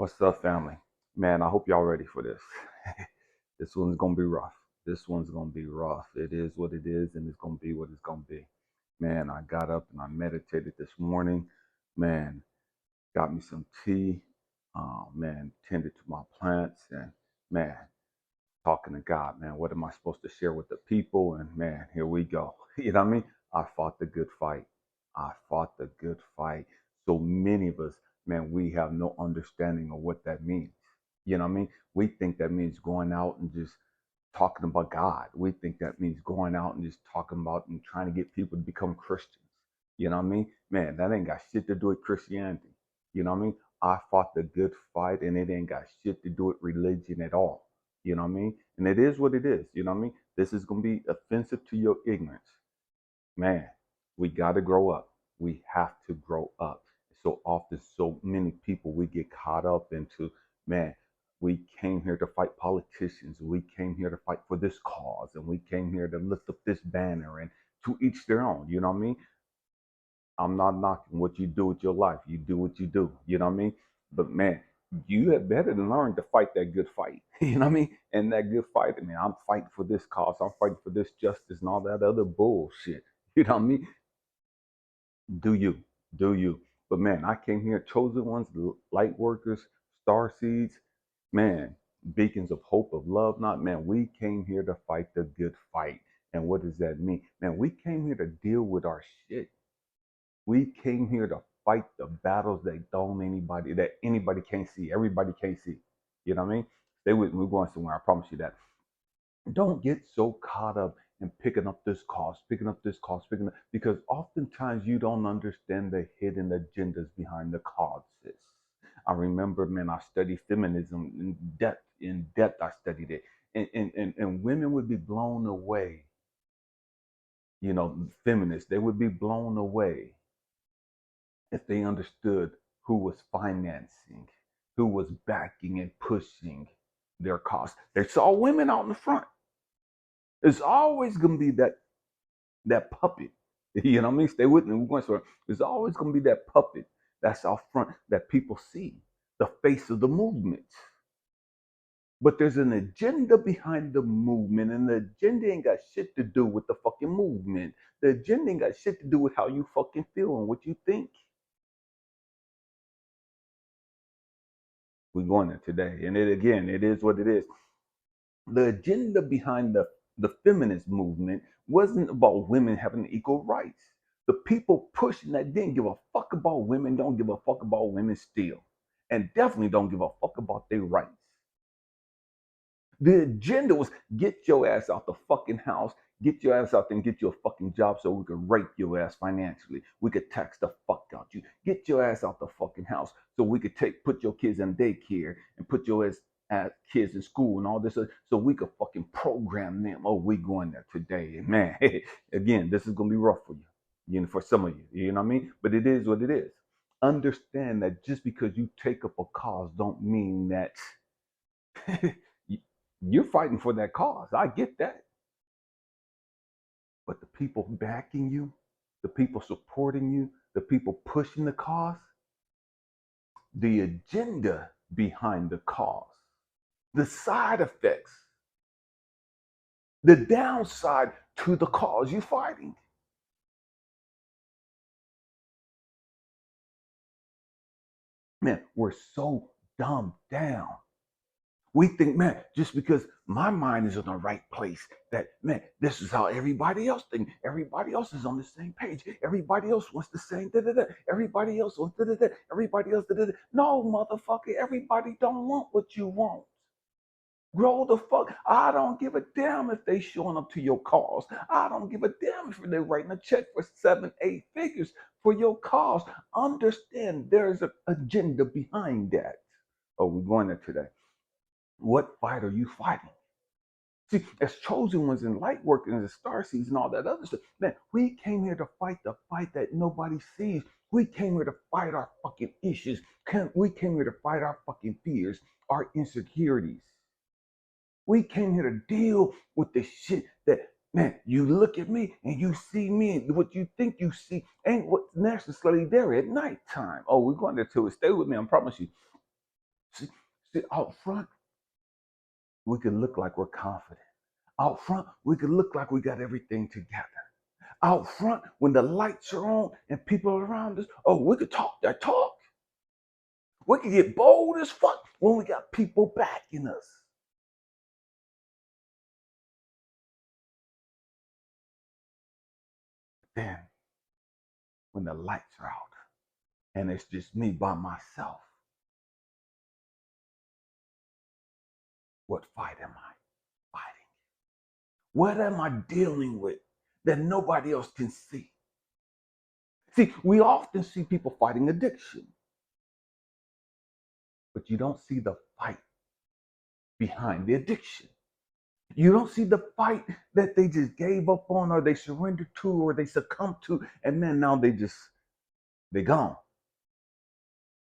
What's up, family? Man, I hope y'all ready for this. This one's gonna be rough. This one's gonna be rough. It is what it is, and it's gonna be what it's gonna be. Man, I got up and I meditated this morning. Man, got me some tea. Man, tended to my plants, and man, talking to God. Man, what am I supposed to share with the people? And man, here we go. You know what I mean? I fought the good fight. I fought the good fight. So many of us, man, we have no understanding of what that means. You know what I mean? We think that means going out and just talking about God. We think that means going out and just talking about and trying to get people to become Christians. You know what I mean? Man, that ain't got shit to do with Christianity. You know what I mean? I fought the good fight and it ain't got shit to do with religion at all. You know what I mean? And it is what it is. You know what I mean? This is going to be offensive to your ignorance. Man, we got to grow up. We have to grow up. So often, so many people, we get caught up into, man, we came here to fight politicians. We came here to fight for this cause. And we came here to lift up this banner and to each their own. You know what I mean? I'm not knocking what you do with your life. You do what you do. You know what I mean? But man, you had better learn to fight that good fight. You know what I mean? And that good fight, I mean, I'm fighting for this cause. I'm fighting for this justice and all that other bullshit. You know what I mean? Do you? Do you? But man, I came here, chosen ones, light workers, star seeds, man, beacons of hope, of love, not man. We came here to fight the good fight. And what does that mean? Man, we came here to deal with our shit. We came here to fight the battles that anybody can't see. Everybody can't see. You know what I mean? Stay with me. We're going somewhere. I promise you that. Don't get so caught up in picking up this cost, picking up this cost, picking up because oftentimes you don't understand the hidden agendas behind the causes. I remember, man, I studied feminism in depth. In depth, I studied it. And women would be blown away, feminists, they would be blown away if they understood who was financing, who was backing and pushing their cause. They saw women out in the front. It's always going to be that puppet. You know what I mean? Stay with me. We're going somewhere. There's always going to be that puppet that's out front that people see, the face of the movement. But there's an agenda behind the movement, and the agenda ain't got shit to do with the fucking movement. The agenda ain't got shit to do with how you fucking feel and what you think. We're going there today. And it is what it is. The agenda behind the feminist movement wasn't about women having equal rights. The people pushing that didn't give a fuck about women, don't give a fuck about women still. And definitely don't give a fuck about their rights. The agenda was get your ass out the fucking house, get your ass out there and get you a fucking job so we could rape your ass financially. We could tax the fuck out you. Get your ass out the fucking house so we could put your kids in daycare and put your ass at kids in school and all this so we could fucking program them. Oh, we going there today. And man, again, this is gonna be rough for you. For some of you. You know what I mean? But it is what it is. Understand that just because you take up a cause don't mean that you're fighting for that cause. I get that. But the people backing you, the people supporting you, the people pushing the cause, the agenda behind the cause, the side effects, the downside to the cause you're fighting. Man, we're so dumbed down. We think, man, just because my mind is in the right place, that, man, this is how everybody else thinks. Everybody else is on the same page. Everybody else wants the same da-da-da. Everybody else wants da-da-da. Everybody else da-da-da. No, motherfucker, everybody don't want what you want. Grow the fuck. I don't give a damn if they showing up to your cause. I don't give a damn if they're writing a check for 7, 8 figures for your cause. Understand there's an agenda behind that. Oh, we're going there today. What fight are you fighting? See, as chosen ones in light work and the star seeds and all that other stuff, man, we came here to fight the fight that nobody sees. We came here to fight our fucking issues. We came here to fight our fucking fears, our insecurities. We came here to deal with the shit that, man, you look at me and you see me, and what you think you see ain't what's necessarily there at nighttime. Oh, we're going there too. Stay with me, I promise you. See, see, out front, we can look like we're confident. Out front, we can look like we got everything together. Out front, when the lights are on and people are around us, oh, we could talk that talk. We can get bold as fuck when we got people backing us. Then, when the lights are out and it's just me by myself, what fight am I fighting? What am I dealing with that nobody else can see? See, we often see people fighting addiction, but you don't see the fight behind the addiction. You don't see the fight that they just gave up on or they surrendered to or they succumbed to, and then now they're gone.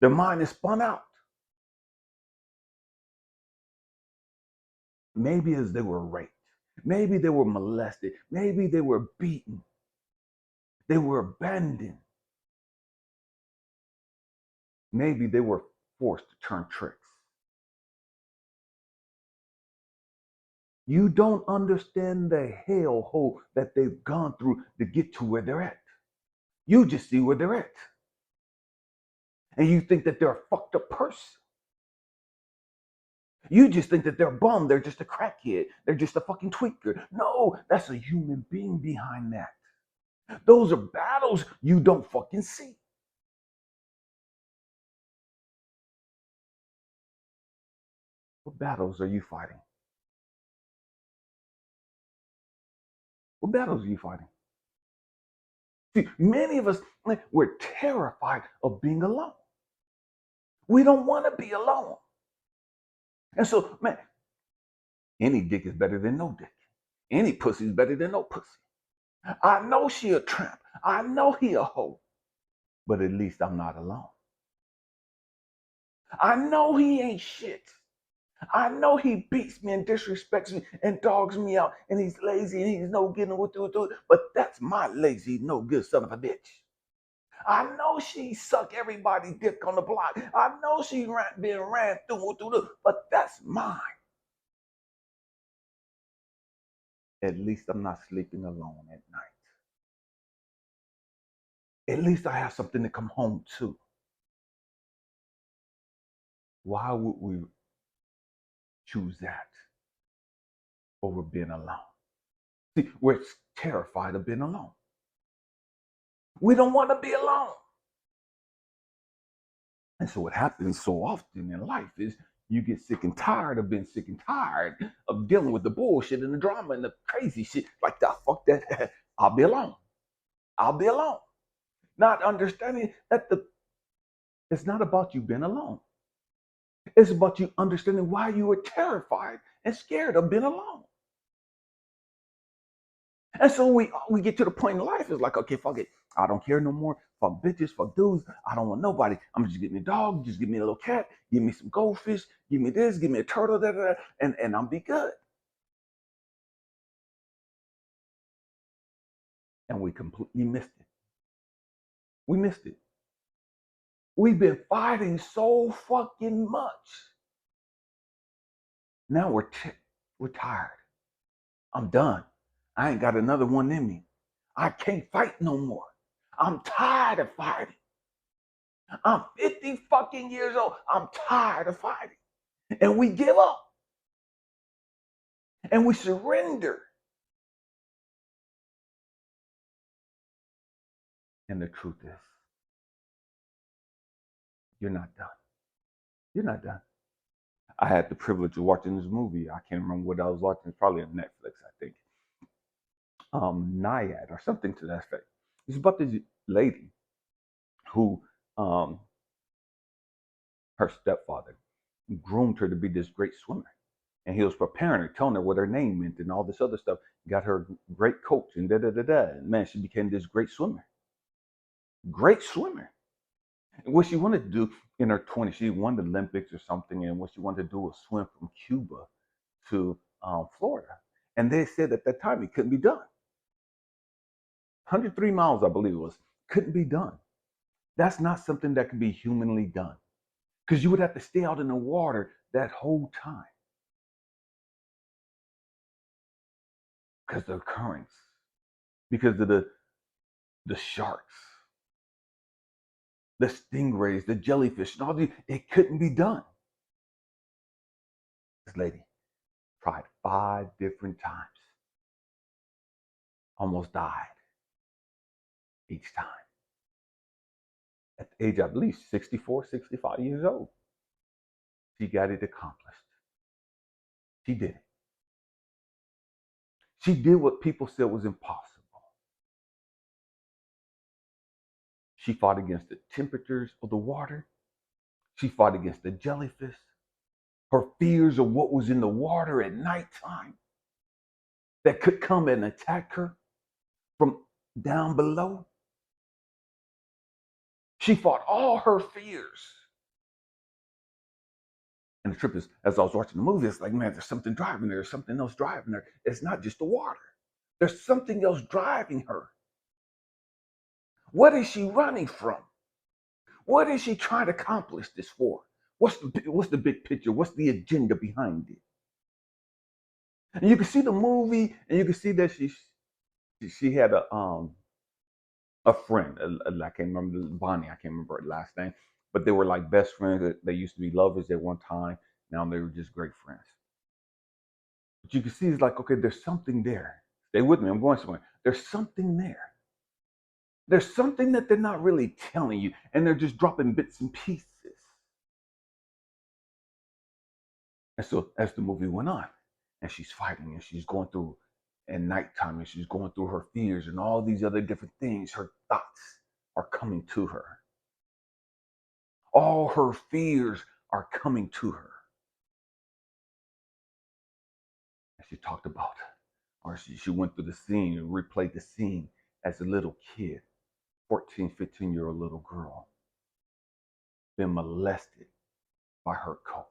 Their mind is spun out. Maybe as they were raped, maybe they were molested, maybe they were beaten, they were abandoned, maybe they were forced to turn tricks. You don't understand the hellhole that they've gone through to get to where they're at. You just see where they're at. And you think that they're a fucked up person. You just think that they're bummed. They're just a crackhead. They're just a fucking tweaker. No, that's a human being behind that. Those are battles you don't fucking see. What battles are you fighting? What battles are you fighting? See, many of us, we're terrified of being alone. We don't want to be alone. And so, man, any dick is better than no dick. Any pussy is better than no pussy. I know she a tramp. I know he a hoe. But at least I'm not alone. I know he ain't shit. I know he beats me and disrespects me and dogs me out and he's lazy and he's no good and what to do. But that's my lazy, no good son of a bitch. I know she suck everybody's dick on the block. I know she been ran through, but that's mine. At least I'm not sleeping alone at night. At least I have something to come home to. Why would we choose that over being alone? See, we're terrified of being alone. We don't want to be alone. And so what happens so often in life is you get sick and tired of being sick and tired of dealing with the bullshit and the drama and the crazy shit. Like that, fuck that. I'll be alone. I'll be alone. Not understanding that it's not about you being alone. It's about you understanding why you were terrified and scared of being alone. And so we get to the point in life, it's like, okay, fuck it. I don't care no more. Fuck bitches, fuck dudes. I don't want nobody. I'm just get me a dog, just give me a little cat, give me some goldfish, give me this, give me a turtle, and I'm be good. And we completely missed it. We missed it. We've been fighting so fucking much. Now we're tired. I'm done. I ain't got another one in me. I can't fight no more. I'm tired of fighting. I'm 50 fucking years old. I'm tired of fighting. And we give up. And we surrender. And the truth is, you're not done. You're not done. I had the privilege of watching this movie. I can't remember what I was watching. It's probably on Netflix, I think. Naiad or something to that effect. It's about this lady who her stepfather groomed her to be this great swimmer. And he was preparing her, telling her what her name meant and all this other stuff. Got her great coach and da da da da. And man, she became this great swimmer. Great swimmer. And what she wanted to do in her 20s, she won the Olympics or something. And what she wanted to do was swim from Cuba to Florida. And they said at that time it couldn't be done. 103 miles, I believe it was, couldn't be done. That's not something that can be humanly done. because you would have to stay out in the water that whole time because of the currents, because of the sharks, the stingrays, the jellyfish, and all these. It couldn't be done. This lady tried 5 different times, almost died each time. At the age, I believe, 64, 65 years old, she got it accomplished. She did it. She did what people said was impossible. She fought against the temperatures of the water. She fought against the jellyfish. Her fears of what was in the water at nighttime that could come and attack her from down below. She fought all her fears. And the trip is, as I was watching the movie, it's like, man, there's something driving her. There's something else driving her. It's not just the water. There's something else driving her. What is she running from? What is she trying to accomplish this for? What's the big picture? What's the agenda behind it? And you can see the movie, and you can see that she had a friend. I can't remember Bonnie. I can't remember her last name, but they were like best friends. They used to be lovers at one time. Now they were just great friends. But you can see it's like, okay, there's something there. Stay with me. I'm going somewhere. There's something there. There's something that they're not really telling you, and they're just dropping bits and pieces. And so as the movie went on, and she's fighting, and she's going through at nighttime, and she's going through her fears and all these other different things, her thoughts are coming to her. All her fears are coming to her. And she talked about, or she went through the scene and replayed the scene as a little kid, 14, 15-year-old little girl, been molested by her coach.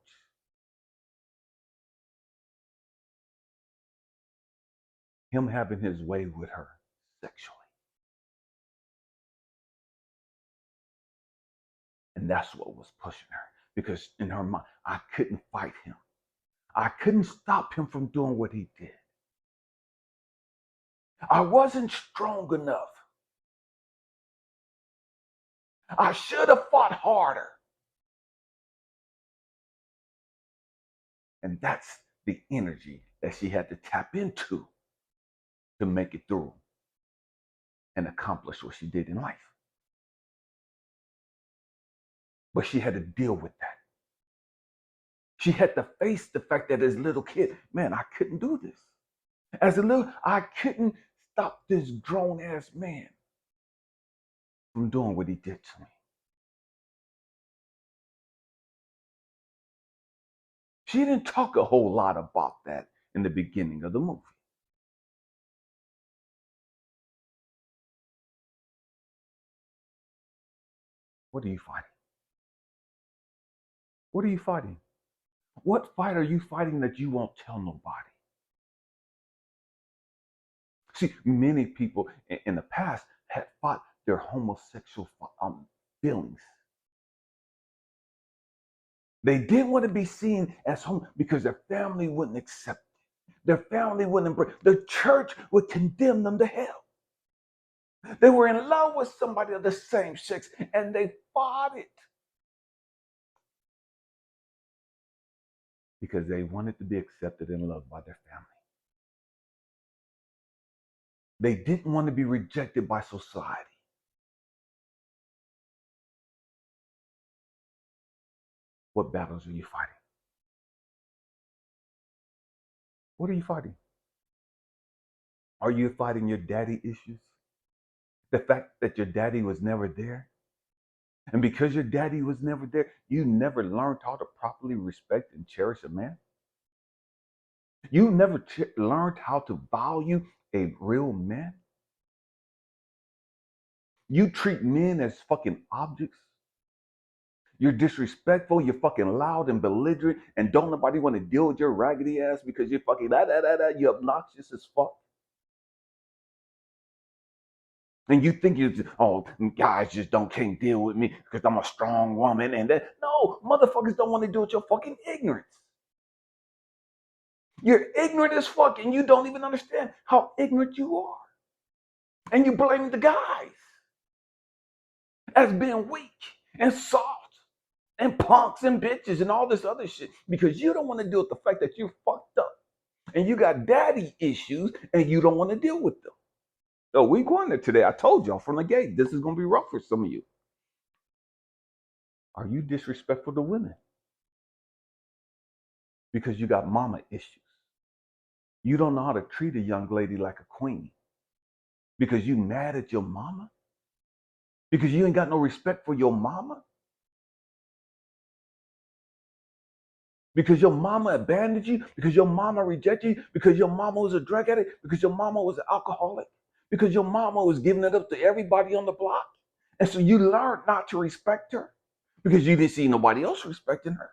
Him having his way with her sexually. And that's what was pushing her. Because in her mind, I couldn't fight him. I couldn't stop him from doing what he did. I wasn't strong enough. I should have fought harder. And that's the energy that she had to tap into to make it through and accomplish what she did in life. But she had to deal with that. She had to face the fact that as a little kid, man, I couldn't do this. As a little, I couldn't stop this grown-ass man from doing what he did to me. She didn't talk a whole lot about that in the beginning of the movie. What are you fighting? What are you fighting? What fight are you fighting that you won't tell nobody? See, many people in the past had fought their homosexual feelings. They didn't want to be seen as homo because their family wouldn't accept it. Their family wouldn't embrace. The church would condemn them to hell. They were in love with somebody of the same sex, and they fought it because they wanted to be accepted and loved by their family. They didn't want to be rejected by society. What battles are you fighting? What are you fighting? Are you fighting your daddy issues? The fact that your daddy was never there? And because your daddy was never there, you never learned how to properly respect and cherish a man? You never learned how to value a real man? You treat men as fucking objects? You're disrespectful, you're fucking loud and belligerent, and don't nobody want to deal with your raggedy ass because you're fucking you're obnoxious as fuck. And you think guys just can't deal with me because I'm a strong woman. And that, no, motherfuckers don't want to deal with your fucking ignorance. You're ignorant as fuck and you don't even understand how ignorant you are. And you blame the guys as being weak and soft and punks and bitches and all this other shit because you don't want to deal with the fact that you fucked up and you got daddy issues and you don't want to deal with them. So we going there today. I told y'all from the gate, this is going to be rough for some of you. Are you disrespectful to women? Because you got mama issues. You don't know how to treat a young lady like a queen. Because you mad at your mama? Because you ain't got no respect for your mama? Because your mama abandoned you? Because your mama rejected you? Because your mama was a drug addict? Because your mama was an alcoholic? Because your mama was giving it up to everybody on the block? And so you learned not to respect her? Because you didn't see nobody else respecting her?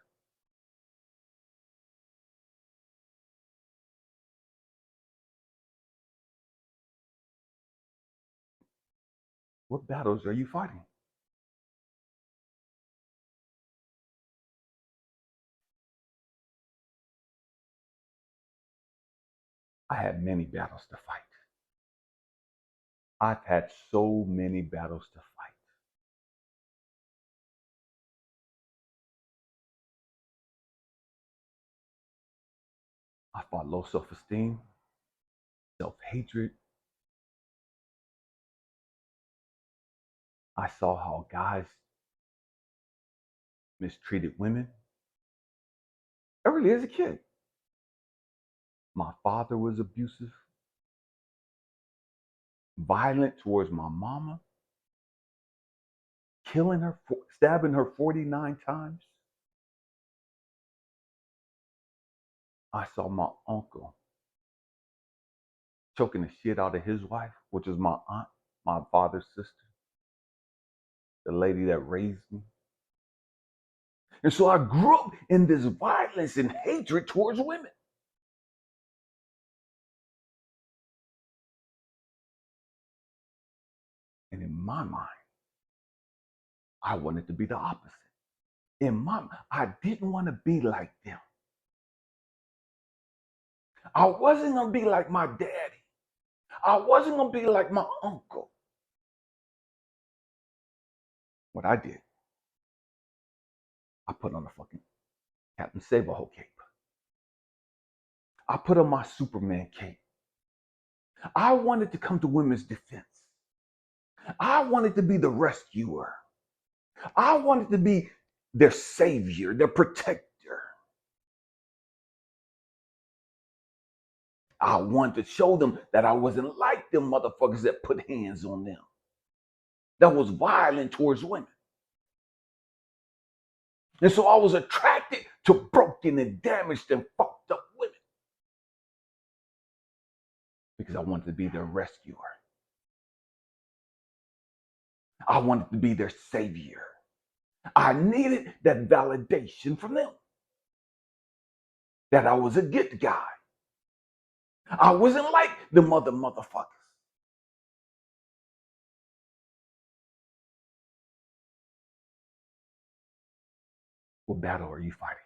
What battles are you fighting? I had many battles to fight. I've had so many battles to fight. I fought low self-esteem, self-hatred. I saw how guys mistreated women. Early as a kid. My father was abusive, violent towards my mama, killing her, stabbing her 49 times. I saw my uncle choking the shit out of his wife, which is my aunt, my father's sister, the lady that raised me. And so I grew up in this violence and hatred towards women. And in my mind, I wanted to be the opposite. In my mind, I didn't want to be like them. I wasn't going to be like my daddy. I wasn't going to be like my uncle. What I did, I put on a fucking Captain Save-A-Ho cape. I put on my Superman cape. I wanted to come to women's defense. I wanted to be the rescuer. I wanted to be their savior, their protector. I wanted to show them that I wasn't like them motherfuckers that put hands on them, that was violent towards women. And so I was attracted to broken and damaged and fucked up women because I wanted to be their rescuer. I wanted to be their savior. I needed that validation from them that I was a good guy. I wasn't like the motherfuckers. What battle are you fighting?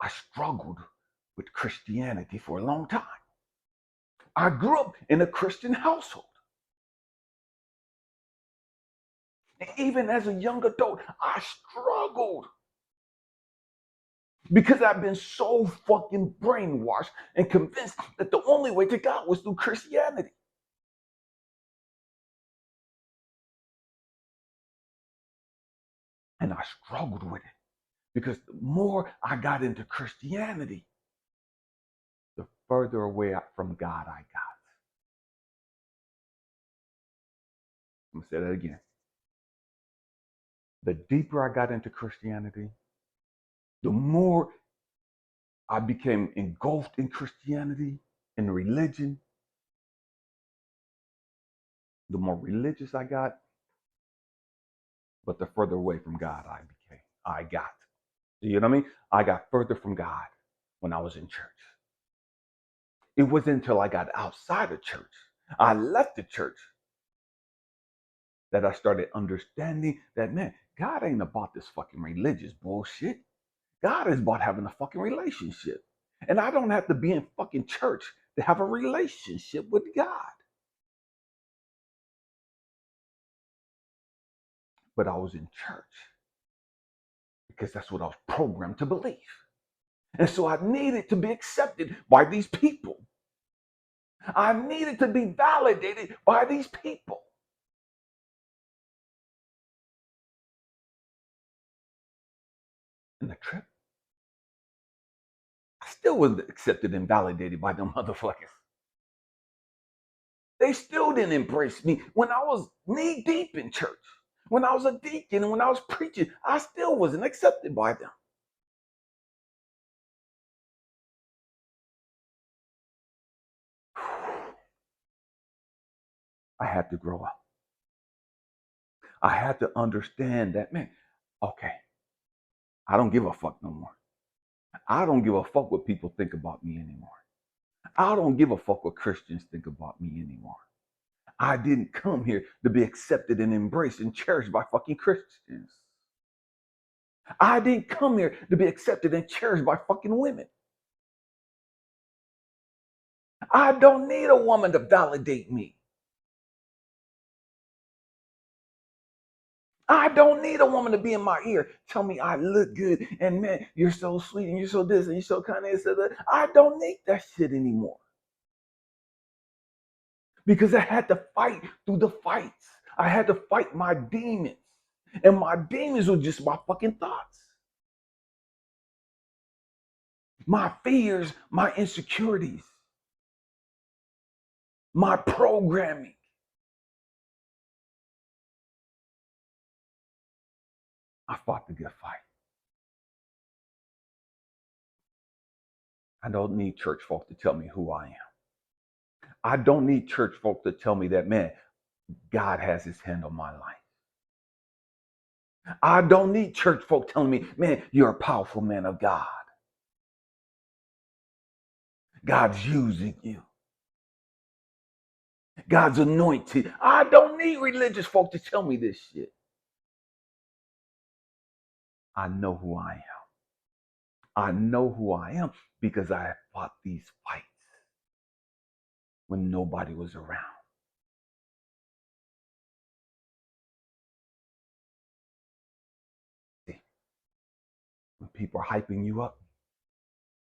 I struggled with Christianity for a long time. I grew up in a Christian household. And even as a young adult, I struggled because I've been so fucking brainwashed and convinced that the only way to God was through Christianity. And I struggled with it because the more I got into Christianity, the further away from God I got. I'm going to say that again. The deeper I got into Christianity, the more I became engulfed in Christianity and religion. The more religious I got, but the further away from God I got. You know what I mean? I got further from God when I was in church. It wasn't until I got outside of church, I left the church, that I started understanding that, man, God ain't about this fucking religious bullshit. God is about having a fucking relationship. And I don't have to be in fucking church to have a relationship with God. But I was in church because that's what I was programmed to believe. And so I needed to be accepted by these people. I needed to be validated by these people. And the trip, I still wasn't accepted and validated by them motherfuckers. They still didn't embrace me when I was knee deep in church. When I was a deacon and when I was preaching, I still wasn't accepted by them. I had to grow up. I had to understand that, man, okay, I don't give a fuck no more. I don't give a fuck what people think about me anymore. I don't give a fuck what Christians think about me anymore. I didn't come here to be accepted and embraced and cherished by fucking Christians. I didn't come here to be accepted and cherished by fucking women. I don't need a woman to validate me. I don't need a woman to be in my ear, tell me I look good, and man, you're so sweet, and you're so this, and you're so kind of this. I don't need that shit anymore. Because I had to fight through the fights. I had to fight my demons. And my demons were just my fucking thoughts. My fears, my insecurities, my programming. I fought the good fight. I don't need church folk to tell me who I am. I don't need church folk to tell me that, man, God has his hand on my life. I don't need church folk telling me, man, you're a powerful man of God. God's using you. God's anointed. I don't need religious folk to tell me this shit. I know who I am. I know who I am because I fought these fights when nobody was around. See, when people are hyping you up,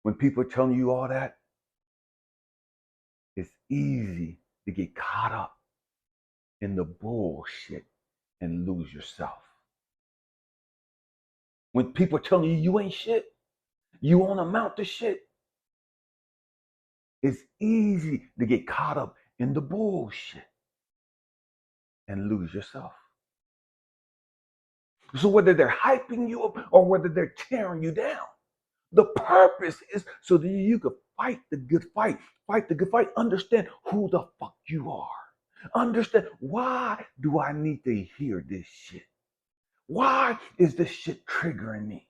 when people are telling you all that, it's easy to get caught up in the bullshit and lose yourself. When people are telling you you ain't shit, you won't amount to shit, it's easy to get caught up in the bullshit and lose yourself. So whether they're hyping you up or whether they're tearing you down, the purpose is so that you could fight the good fight. Fight the good fight. Understand who the fuck you are. Understand why do I need to hear this shit? Why is this shit triggering me?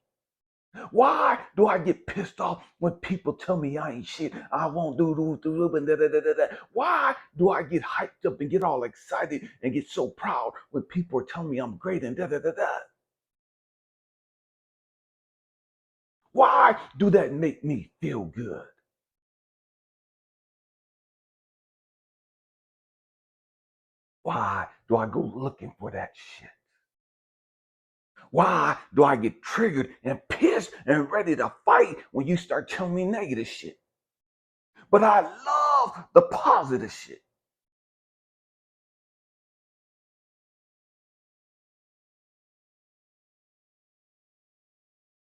Why do I get pissed off when people tell me I ain't shit? I won't do and da da da da da. Why do I get hyped up and get all excited and get so proud when people are telling me I'm great and da da da da? Why do that make me feel good? Why do I go looking for that shit? Why do I get triggered and pissed and ready to fight when you start telling me negative shit? But I love the positive shit.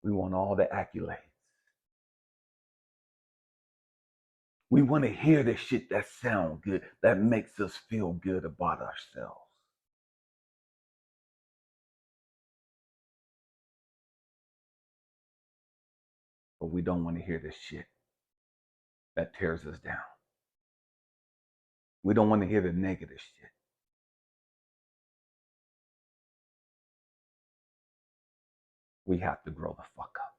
We want all the accolades. We want to hear the shit that sounds good, that makes us feel good about ourselves. But we don't want to hear the shit that tears us down. We don't want to hear the negative shit. We have to grow the fuck up.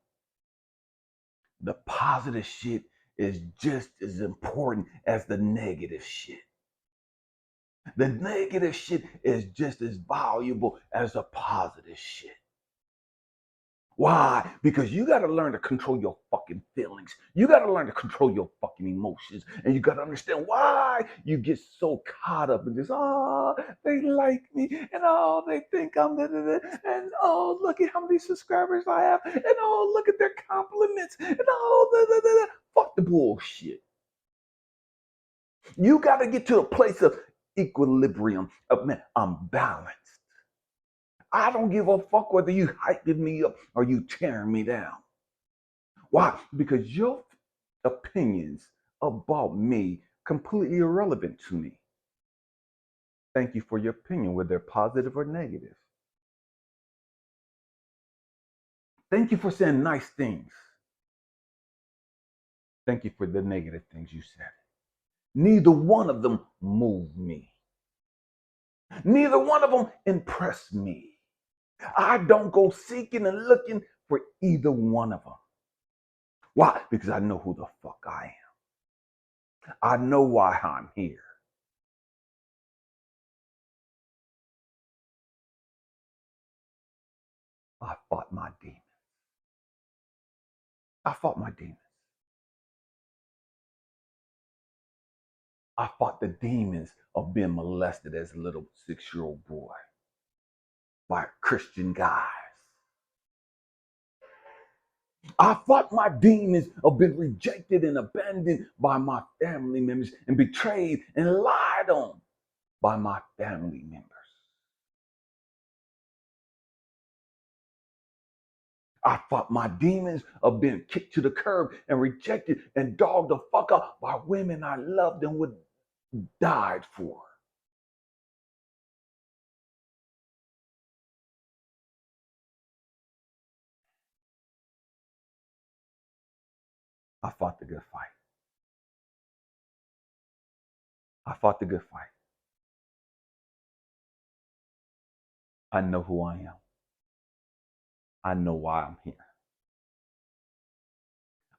The positive shit is just as important as the negative shit. The negative shit is just as valuable as the positive shit. Why? Because you got to learn to control your fucking feelings. You got to learn to control your fucking emotions. And you got to understand why you get so caught up in this. Oh, they like me. And oh, they think I'm da, da, da. And oh, look at how many subscribers I have. And oh, look at their compliments. And oh, da, da, da, da. Fuck the bullshit. You got to get to a place of equilibrium. Of, man, I'm balanced. I don't give a fuck whether you hyping me up or you tearing me down. Why? Because your opinions about me completely irrelevant to me. Thank you for your opinion, whether they're positive or negative. Thank you for saying nice things. Thank you for the negative things you said. Neither one of them moved me. Neither one of them impressed me. I don't go seeking and looking for either one of them. Why? Because I know who the fuck I am. I know why I'm here. I fought my demons. I fought my demons. I fought the demons of being molested as a little 6-year-old boy by Christian guys. I fought my demons of being rejected and abandoned by my family members and betrayed and lied on by my family members. I fought my demons of being kicked to the curb and rejected and dogged the fuck up by women I loved and would died for. I fought the good fight. I fought the good fight. I know who I am. I know why I'm here.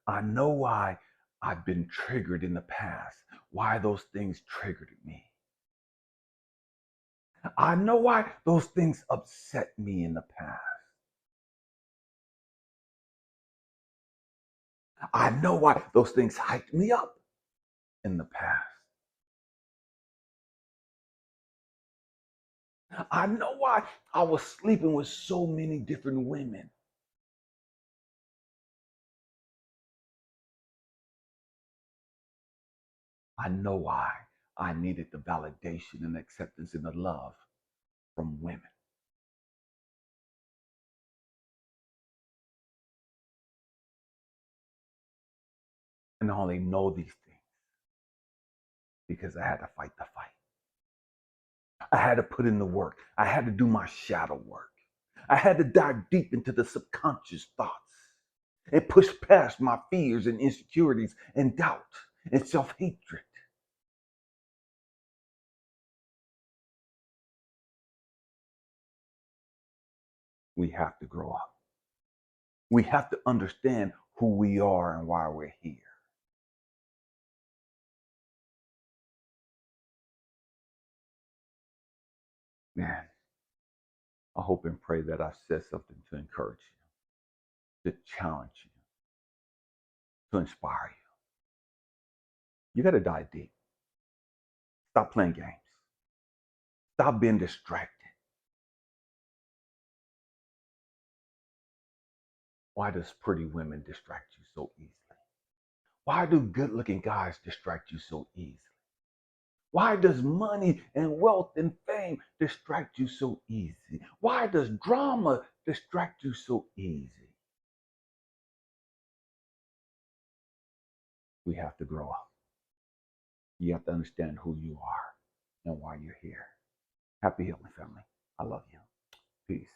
I know why I've been triggered in the past, why those things triggered me. I know why those things upset me in the past. I know why those things hyped me up in the past. I know why I was sleeping with so many different women. I know why I needed the validation and acceptance and the love from women. And I only know these things because I had to fight the fight. I had to put in the work. I had to do my shadow work. I had to dive deep into the subconscious thoughts and push past my fears and insecurities and doubt and self-hatred. We have to grow up. We have to understand who we are and why we're here. Man, I hope and pray that I said something to encourage you, to challenge you, to inspire you. You got to dive deep. Stop playing games. Stop being distracted. Why does pretty women distract you so easily? Why do good looking guys distract you so easily? Why does money and wealth and fame distract you so easy? Why does drama distract you so easy? We have to grow up. You have to understand who you are and why you're here. Happy healing, family. I love you. Peace.